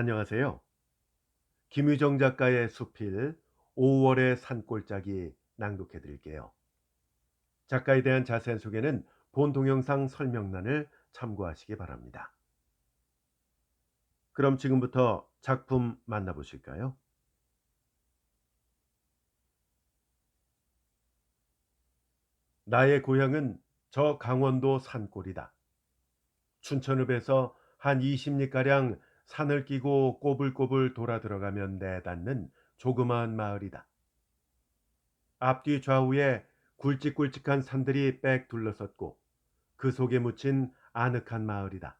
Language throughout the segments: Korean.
안녕하세요. 김유정 작가의 수필 5월의 산골짜기 낭독해 드릴게요. 작가에 대한 자세한 소개는 본 동영상 설명란을 참고하시기 바랍니다. 그럼 지금부터 작품 만나보실까요? 나의 고향은 저 강원도 산골이다. 춘천읍에서 한 20리가량 산을 끼고 꼬불꼬불 돌아 들어가면 내닿는 조그마한 마을이다. 앞뒤 좌우에 굵직굵직한 산들이 빽 둘러섰고 그 속에 묻힌 아늑한 마을이다.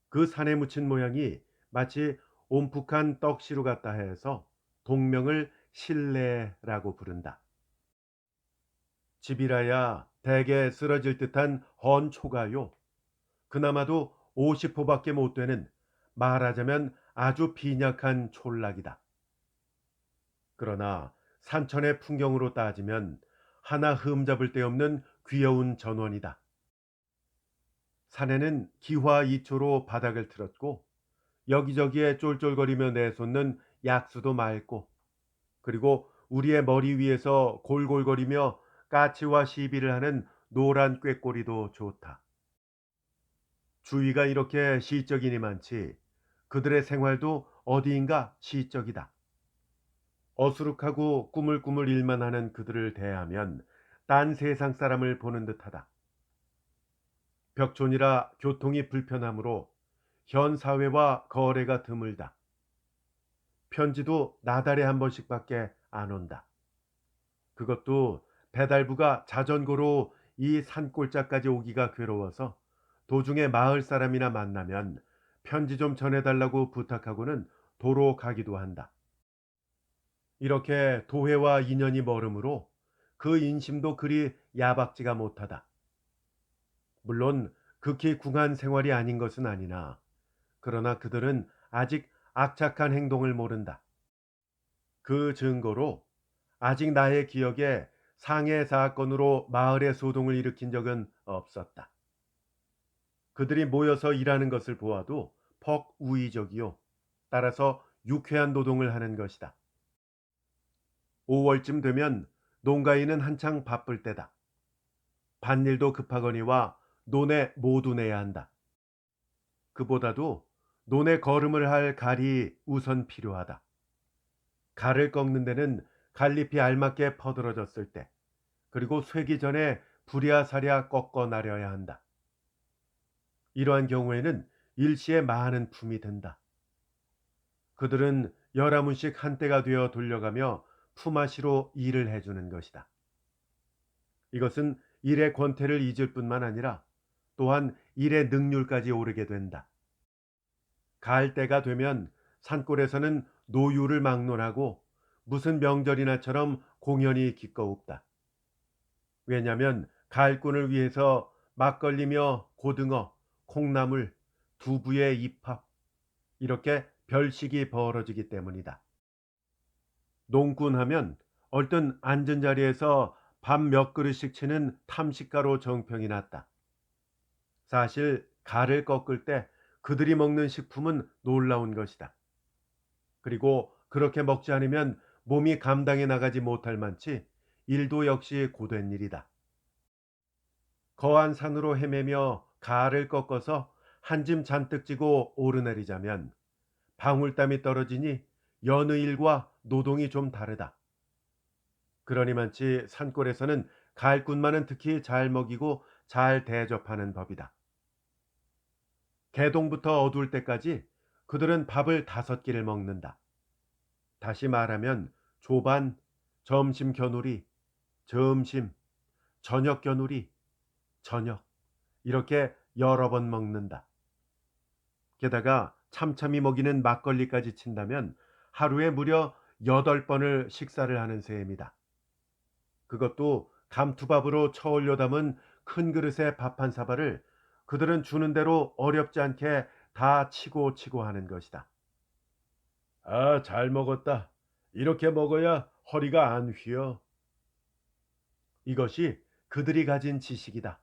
그 산에 묻힌 모양이 마치 온푹한 떡시루 같다 해서 동명을 신래라고 부른다. 집이라야 대개 쓰러질 듯한 헌 초가요. 그나마도 50호밖에 못 되는, 말하자면 아주 빈약한 촌락이다. 그러나 산천의 풍경으로 따지면 하나 흠잡을 데 없는 귀여운 전원이다. 산에는 기화 이초로 바닥을 틀었고 여기저기에 쫄쫄거리며 내솟는 약수도 맑고, 그리고 우리의 머리 위에서 골골거리며 까치와 시비를 하는 노란 꾀꼬리도 좋다. 주위가 이렇게 시적이니 많지 그들의 생활도 어디인가 시적이다. 어수룩하고 꾸물꾸물 일만 하는 그들을 대하면 딴 세상 사람을 보는 듯하다. 벽촌이라 교통이 불편하므로 현 사회와 거래가 드물다. 편지도 나달에 한 번씩밖에 안 온다. 그것도 배달부가 자전거로 이 산골짜까지 오기가 괴로워서 도중에 마을 사람이나 만나면 편지 좀 전해달라고 부탁하고는 도로 가기도 한다. 이렇게 도회와 인연이 멀으므로 그 인심도 그리 야박지가 못하다. 물론 극히 궁한 생활이 아닌 것은 아니나, 그러나 그들은 아직 악착한 행동을 모른다. 그 증거로 아직 나의 기억에 상해 사건으로 마을의 소동을 일으킨 적은 없었다. 그들이 모여서 일하는 것을 보아도 퍽 우의적이요, 따라서 유쾌한 노동을 하는 것이다. 5월쯤 되면 농가인은 한창 바쁠 때다. 밭일도 급하거니와 논에 모두 내야 한다. 그보다도 논에 거름을 할 갈이 우선 필요하다. 갈을 꺾는 데는 갈잎이 알맞게 퍼들어졌을 때, 그리고 쇠기 전에 부랴사랴 꺾어 나려야 한다. 이러한 경우에는 일시에 많은 품이 든다. 그들은 열아문씩 한때가 되어 돌려가며 품앗이로 일을 해주는 것이다. 이것은 일의 권태를 잊을 뿐만 아니라 또한 일의 능률까지 오르게 된다. 가을 때가 되면 산골에서는 노유를 막론하고 무슨 명절이나처럼 공연이 기꺼웁다. 왜냐하면 가을꾼을 위해서 막걸리며 고등어, 콩나물, 두부의 입합, 이렇게 별식이 벌어지기 때문이다. 농꾼하면 얼른 앉은 자리에서 밥 몇 그릇씩 치는 탐식가로 정평이 났다. 사실 갈을 꺾을 때 그들이 먹는 식품은 놀라운 것이다. 그리고 그렇게 먹지 않으면 몸이 감당해 나가지 못할 만치 일도 역시 고된 일이다. 거한 산으로 헤매며 가를 꺾어서 한 짐 잔뜩 지고 오르내리자면 방울땀이 떨어지니 여느 일과 노동이 좀 다르다. 그러니만치 산골에서는 가을꾼만은 특히 잘 먹이고 잘 대접하는 법이다. 개동부터 어두울 때까지 그들은 밥을 5끼를 먹는다. 다시 말하면 조반, 점심 겨누리, 점심, 저녁 겨누리, 저녁, 이렇게 여러 번 먹는다. 게다가 참참히 먹이는 막걸리까지 친다면 하루에 무려 8번을 식사를 하는 셈이다. 그것도 감투밥으로 처올려 담은 큰 그릇에 밥 한 사발을 그들은 주는 대로 어렵지 않게 다 치고 치고 하는 것이다. 아, 잘 먹었다. 이렇게 먹어야 허리가 안 휘어. 이것이 그들이 가진 지식이다.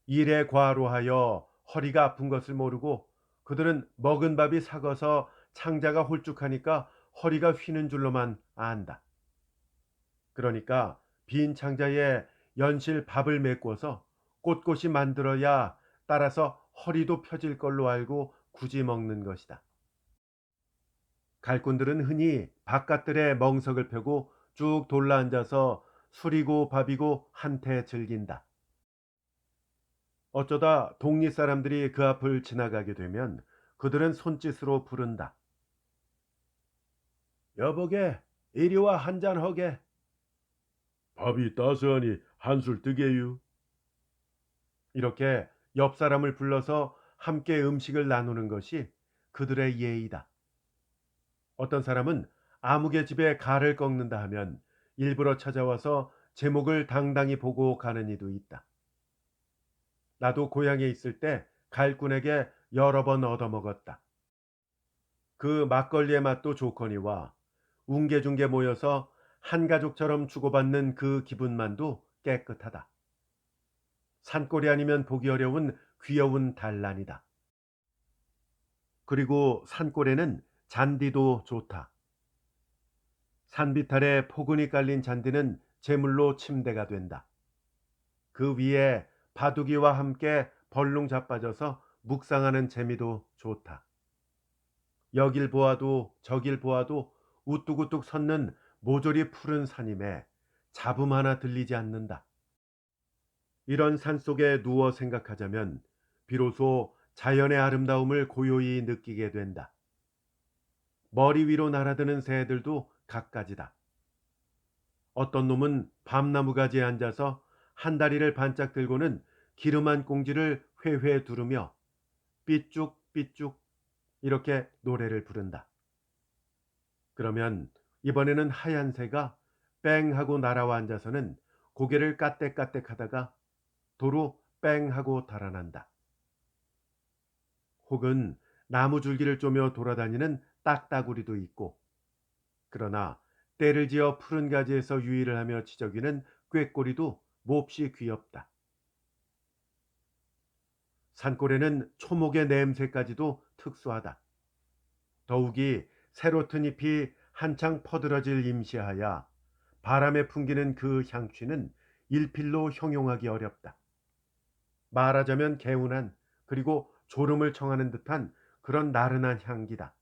일에 과로하여 허리가 아픈 것을 모르고 그들은 먹은 밥이 삭어서 창자가 홀쭉하니까 허리가 휘는 줄로만 안다. 그러니까 빈 창자에 연실 밥을 메꿔서 꼿꼿이 만들어야 따라서 허리도 펴질 걸로 알고 굳이 먹는 것이다. 갈군들은 흔히 바깥들에 멍석을 펴고 쭉 둘러앉아서 술이고 밥이고 한테 즐긴다. 어쩌다 동리 사람들이 그 앞을 지나가게 되면 그들은 손짓으로 부른다. 여보게, 이리와 한잔 허게. 밥이 따스하니 한술 뜨게유. 이렇게 옆 사람을 불러서 함께 음식을 나누는 것이 그들의 예의다. 어떤 사람은 아무개 집에 가를 꺾는다 하면 일부러 찾아와서 제목을 당당히 보고 가는 이도 있다. 나도 고향에 있을 때 갈꾼에게 여러 번 얻어먹었다. 그 막걸리의 맛도 좋거니와 웅계중계 모여서 한 가족처럼 주고받는 그 기분만도 깨끗하다. 산골이 아니면 보기 어려운 귀여운 단란이다. 그리고 산골에는 잔디도 좋다. 산비탈에 포근히 깔린 잔디는 제물로 침대가 된다. 그 위에 바둑이와 함께 벌렁 자빠져서 묵상하는 재미도 좋다. 여길 보아도 저길 보아도 우뚝우뚝 섰는 모조리 푸른 산임에 잡음 하나 들리지 않는다. 이런 산 속에 누워 생각하자면 비로소 자연의 아름다움을 고요히 느끼게 된다. 머리 위로 날아드는 새들도 갖가지다. 어떤 놈은 밤나무 가지에 앉아서 한 다리를 반짝 들고는 기름한 꽁지를 회회 두르며 삐쭉삐쭉 이렇게 노래를 부른다. 그러면 이번에는 하얀 새가 뺑 하고 날아와 앉아서는 고개를 까뜩까뜩 하다가 도로 뺑 하고 달아난다. 혹은 나무 줄기를 쪼며 돌아다니는 딱따구리도 있고, 그러나 때를 지어 푸른 가지에서 유의를 하며 지저귀는 꾀꼬리도 몹시 귀엽다. 산골에는 초목의 냄새까지도 특수하다. 더욱이 새로 튼 잎이 한창 퍼들어질 임시하야 바람에 풍기는 그 향취는 일필로 형용하기 어렵다. 말하자면 개운한 그리고 졸음을 청하는 듯한 그런 나른한 향기다.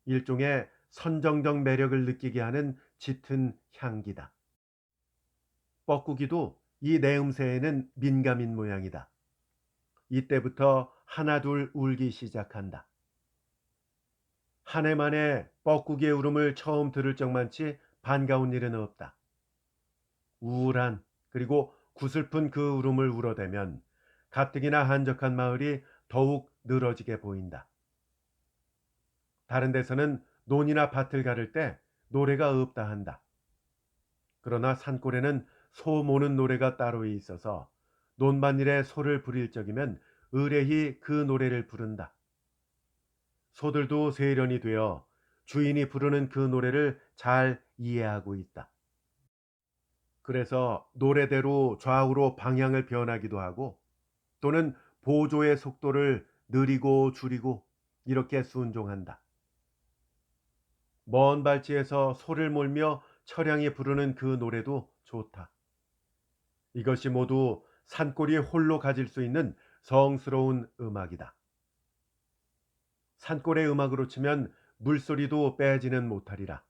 일종의 선정적 매력을 느끼게 하는 짙은 향기다. 뻐꾸기도 이 내음새에는 민감인 모양이다. 이때부터 하나둘 울기 시작한다. 한 해 만에 뻐꾸기의 울음을 처음 들을 적만치 반가운 일은 없다. 우울한 그리고 구슬픈 그 울음을 울어대면 가뜩이나 한적한 마을이 더욱 늘어지게 보인다. 다른 데서는 논이나 밭을 가를 때 노래가 없다 한다. 그러나 산골에는 소 모는 노래가 따로 있어서 논밭일에 소를 부릴 적이면 의뢰히 그 노래를 부른다. 소들도 세련이 되어 주인이 부르는 그 노래를 잘 이해하고 있다. 그래서 노래대로 좌우로 방향을 변하기도 하고 또는 보조의 속도를 느리고 줄이고 이렇게 순종한다. 먼 발치에서 소를 몰며 처량히 부르는 그 노래도 좋다. 이것이 모두 산골이 홀로 가질 수 있는 성스러운 음악이다. 산골의 음악으로 치면 물소리도 빼지는 못하리라.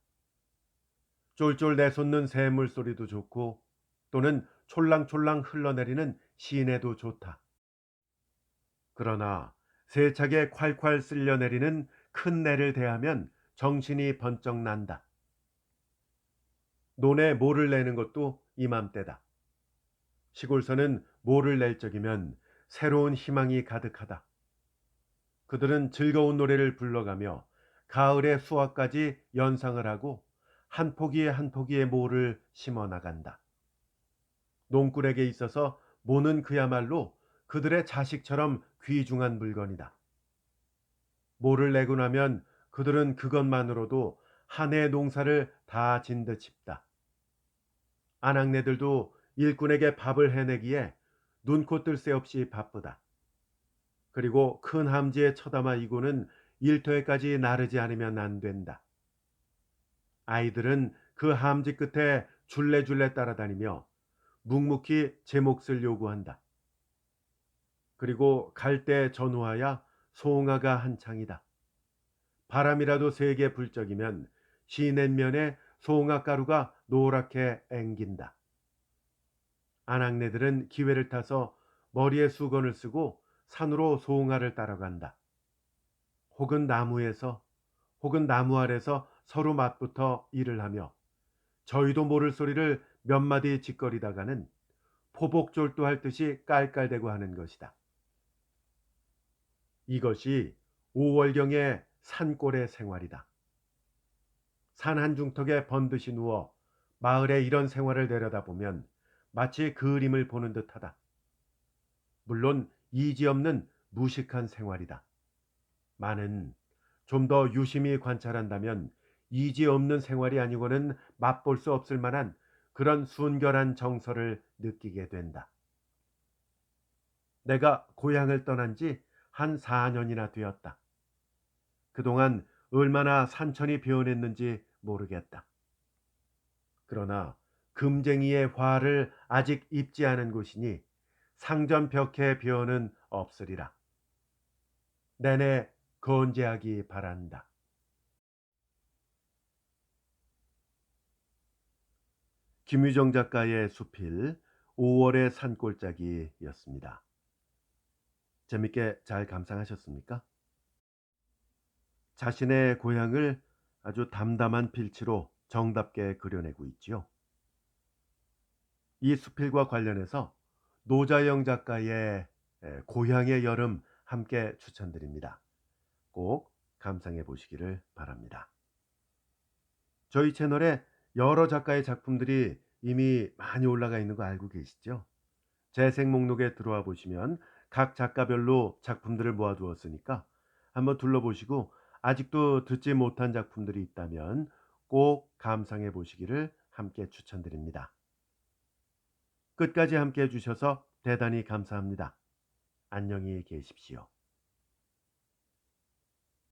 쫄쫄 내솟는 샘물 소리도 좋고 또는 촐랑촐랑 흘러내리는 시내도 좋다. 그러나 세차게 콸콸 쓸려내리는 큰 내를 대하면 정신이 번쩍 난다. 논에 모를 내는 것도 이맘때다. 시골서는 모를 낼 적이면 새로운 희망이 가득하다. 그들은 즐거운 노래를 불러가며 가을의 수확까지 연상을 하고 한 포기에 한 포기의 모를 심어 나간다. 농꾼에게 있어서 모는 그야말로 그들의 자식처럼 귀중한 물건이다. 모를 내고 나면 그들은 그것만으로도 한 해의 농사를 다 진 듯 싶다. 아낙네들도 일꾼에게 밥을 해내기에 눈코 뜰 새 없이 바쁘다. 그리고 큰 함지에 쳐담아 이고는 일터에까지 나르지 않으면 안 된다. 아이들은 그 함지 끝에 줄레줄레 따라다니며 묵묵히 제 몫을 요구한다. 그리고 갈 때 전후하야 송아가 한창이다. 바람이라도 세게 불 적이면 시냇면에 송아가루가 노랗게 앵긴다. 아낙네들은 기회를 타서 머리에 수건을 쓰고 산으로 송아를 따라간다. 혹은 나무에서 혹은 나무 아래서 서로 맞붙어 일을 하며 저희도 모를 소리를 몇 마디 짓거리다가는 포복졸도할 듯이 깔깔대고 하는 것이다. 이것이 5월경의 산골의 생활이다. 산 한중턱에 번듯이 누워 마을의 이런 생활을 내려다보면 마치 그림을 보는 듯하다. 물론 이지 없는 무식한 생활이다. 많은 좀 더 유심히 관찰한다면 이지 없는 생활이 아니고는 맛볼 수 없을 만한 그런 순결한 정서를 느끼게 된다. 내가 고향을 떠난 지 한 4년이나 되었다. 그동안 얼마나 산천이 변했는지 모르겠다. 그러나 금쟁이의 화를 아직 입지 않은 곳이니 상전벽해 변은 없으리라. 내내 건재하기 바란다. 김유정 작가의 수필 5월의 산골짜기였습니다. 재밌게 잘 감상하셨습니까? 자신의 고향을 아주 담담한 필치로 정답게 그려내고 있지요. 이 수필과 관련해서 노자영 작가의 고향의 여름 함께 추천드립니다. 꼭 감상해 보시기를 바랍니다. 저희 채널에 여러 작가의 작품들이 이미 많이 올라가 있는 거 알고 계시죠? 재생 목록에 들어와 보시면 각 작가별로 작품들을 모아두었으니까 한번 둘러보시고 아직도 듣지 못한 작품들이 있다면 꼭 감상해 보시기를 함께 추천드립니다. 끝까지 함께 해주셔서 대단히 감사합니다. 안녕히 계십시오.